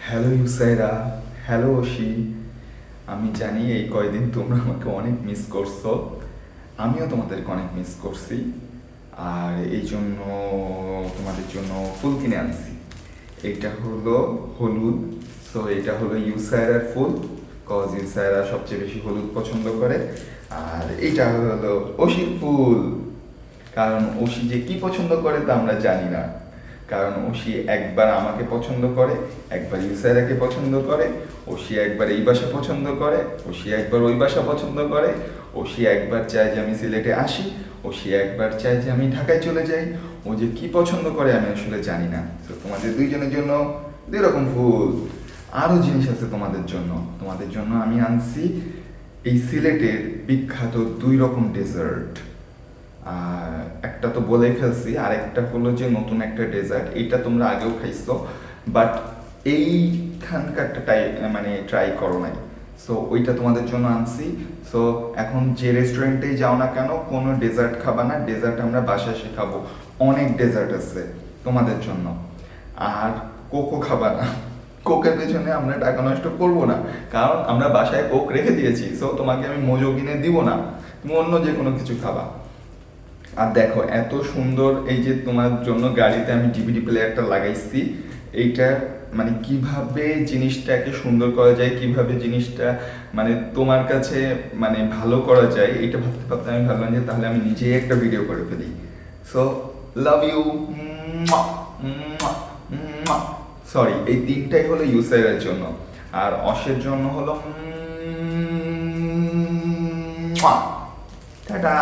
Hello ইউসাইরা, hello অশি। আমি জানি এই কয়দিন তোমরা আমাকে অনেক মিস করছো, আমিও তোমাদেরকে অনেক মিস করছি। আর এই জন্য তোমাদের জন্য ফুল কিনে আনছি। এটা হলো হলুদ, সো এটা হলো ইউসাইরার ফুল, কজ ইউসাইরা সবচেয়ে বেশি হলুদ পছন্দ করে। আর এটা হলো অশির ফুল, কারণ অশি যে কি পছন্দ করে তা আমরা জানি না। কারণ অশি একবার আমাকে পছন্দ করে, একবার ইউসাইরাকে পছন্দ করে, অশি একবার এই বাসা পছন্দ করে, অশি একবার ওই বাসা পছন্দ করে, অশি একবার চায় যে আমি সিলেটে আসি, অশি একবার চায় যে আমি ঢাকায় চলে যাই। ও যে কি পছন্দ করে আমি আসলে জানি না। তো তোমাদের দুইজনের জন্য দুই রকম ফুল। আরও জিনিস আছে তোমাদের জন্য। তোমাদের জন্য আমি আনছি এই সিলেটের বিখ্যাত দুই রকম ডেজার্ট। একটা তো বলেই ফেলছি, আর একটা হলো যে নতুন একটা ডেজার্ট, এটা তোমরা আগেও খাইছো, বাট এইখানকারটা মানে ট্রাই করো নাই। সো ওইটা তোমাদের জন্য আনছি। সো এখন যে রেস্টুরেন্টেই যাও না কেন, কোনো ডেজার্ট খাবা না, ডেজার্ট আমরা বাসায় এসে খাবো। অনেক ডেজার্ট আছে তোমাদের জন্য। আর কোকও খাবা না, কোকের পেছনে আমরা টাকা নষ্ট করবো না, কারণ আমরা বাসায় কোক রেখে দিয়েছি। সো তোমাকে আমি মোজো কিনে দিব না, তুমি অন্য যে কোনো কিছু খাবা। আর দেখো এত সুন্দর, এই যে তোমার জন্য গাড়িতে আমি ডিভিডি প্লেয়ারটা লাগাইছি, এইটা মানে কিভাবে জিনিসটাকে সুন্দর করা যায়, কিভাবে জিনিসটা মানে তোমার কাছে মানে ভালো করা যায়, এটা ভাবতে ভাবতে আমি ভাবলাম যে তাহলে আমি নিজেই একটা ভিডিও করে ফেলি। So love you. সরি, এই তিনটাই হলো ইউসাইরের জন্য, আর অসের জন্য হলো টাটা।